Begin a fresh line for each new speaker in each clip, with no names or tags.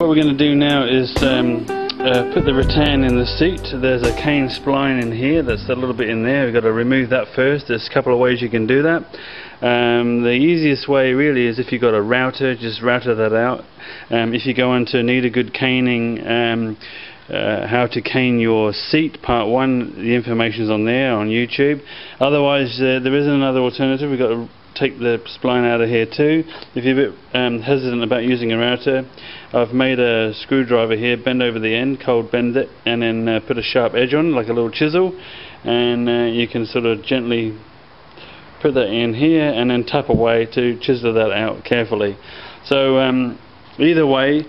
What we're going to do now is put the rattan in the seat. There's a cane spline in here that's a little bit in there. We've got to remove that first. There's a couple of ways you can do that. The easiest way really is if you've got a router, just router that out. If you go on to Need a Good Caning, how to cane your seat part 1, the information's on there on YouTube. Otherwise there is another alternative. We've got to take the spline out of here too. If you're a bit hesitant about using a router, I've made a screwdriver here, bend over the end, cold bend it, and then put a sharp edge on like a little chisel, and you can sort of gently put that in here and then tap away to chisel that out carefully. So either way,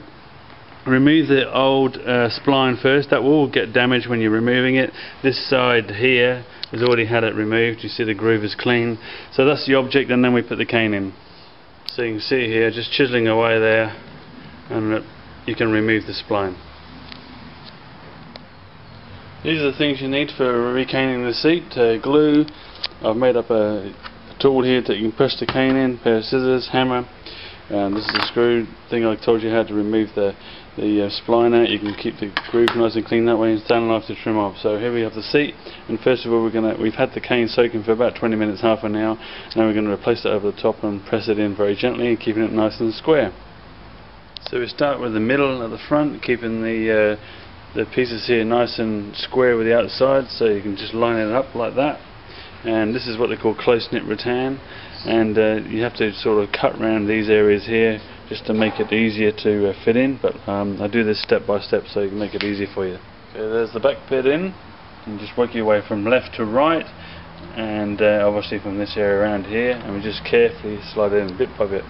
remove the old spline first. That will get damaged when you're removing it. This side here has already had it removed. You see the groove is clean. So that's the object, and then we put the cane in. So you can see here, just chiseling away there, and you can remove the spline. These are the things you need for recaning the seat. Glue. I've made up a tool here that you can press the cane in, pair of scissors, hammer. This is a screw thing I told you how to remove the spline out. You can keep the groove nice and clean that way, and stand knife to trim off. So here we have the seat, and first of all we've had the cane soaking for about 20 minutes, half an hour. Now we're going to replace it over the top and press it in very gently, keeping it nice and square. So we start with the middle at the front, keeping the pieces here nice and square with the outside, so you can just line it up like that. And this is what they call close-knit rattan, and you have to sort of cut around these areas here just to make it easier to fit in, but I do this step by step so you can make it easy for you. Okay, there's the back bit in, and just work your way from left to right, and obviously from this area around here, and we just carefully slide it in bit by bit.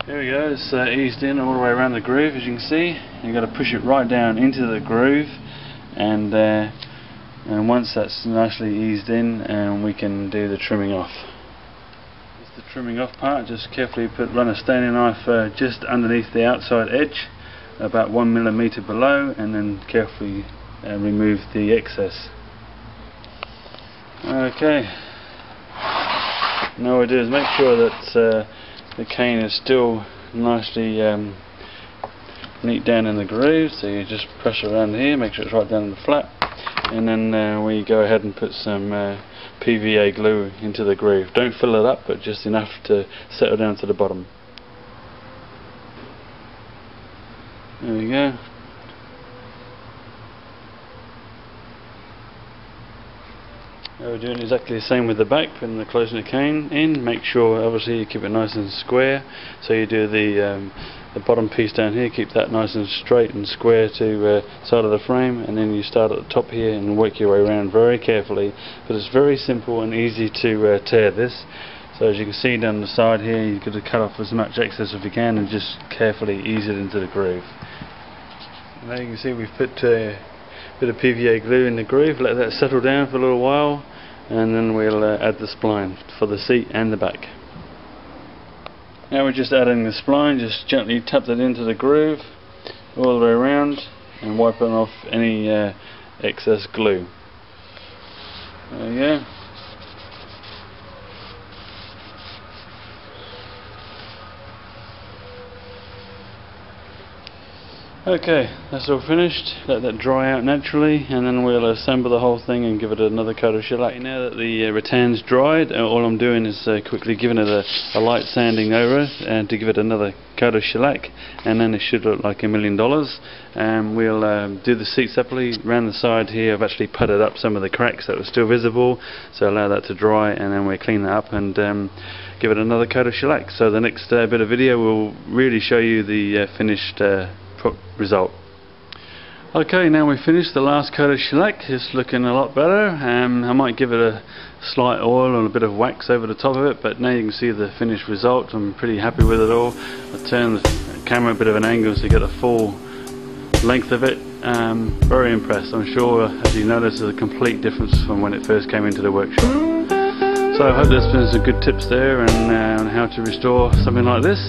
Here we go, it's eased in all the way around the groove, as you can see. You've got to push it right down into the groove, and once that's nicely eased in, we can do the trimming off. Just the trimming off part, just carefully run a staining knife just underneath the outside edge, about 1 millimeter below, and then carefully remove the excess. Okay, now what we do is make sure that the cane is still nicely neat down in the groove, so you just press around here, make sure it's right down in the flat, and then we go ahead and put some PVA glue into the groove. Don't fill it up, but just enough to settle down to the bottom. There we go. We're doing exactly the same with the back, putting the close-knit cane in. Make sure obviously you keep it nice and square, so you do the bottom piece down here, keep that nice and straight and square to side of the frame, and then you start at the top here and work your way around very carefully, but it's very simple and easy to tear this. So as you can see down the side here, you've got to cut off as much excess as you can and just carefully ease it into the groove. Now you can see we've put a bit of PVA glue in the groove, let that settle down for a little while, and then we'll add the spline for the seat and the back. Now we're just adding the spline, just gently tap that into the groove all the way around and wiping off any excess glue. There you go. Okay, that's all finished. Let that dry out naturally, and then we'll assemble the whole thing and give it another coat of shellac. Now that the rattan's dried, all I'm doing is quickly giving it a light sanding over it, and to give it another coat of shellac, and then it should look like $1 million. And we'll do the seat separately. Around the side here I've actually putted up some of the cracks that were still visible, so allow that to dry, and then we'll clean that up and give it another coat of shellac. So the next bit of video will really show you the finished result. Okay, now we've finished the last coat of shellac. It's looking a lot better. I might give it a slight oil and a bit of wax over the top of it, but now you can see the finished result. I'm pretty happy with it all. I turned the camera a bit of an angle so you get a full length of it. Very impressed. I'm sure, as you notice, there's a complete difference from when it first came into the workshop. So I hope there's been some good tips there on how to restore something like this,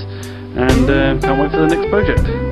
and can't wait for the next project.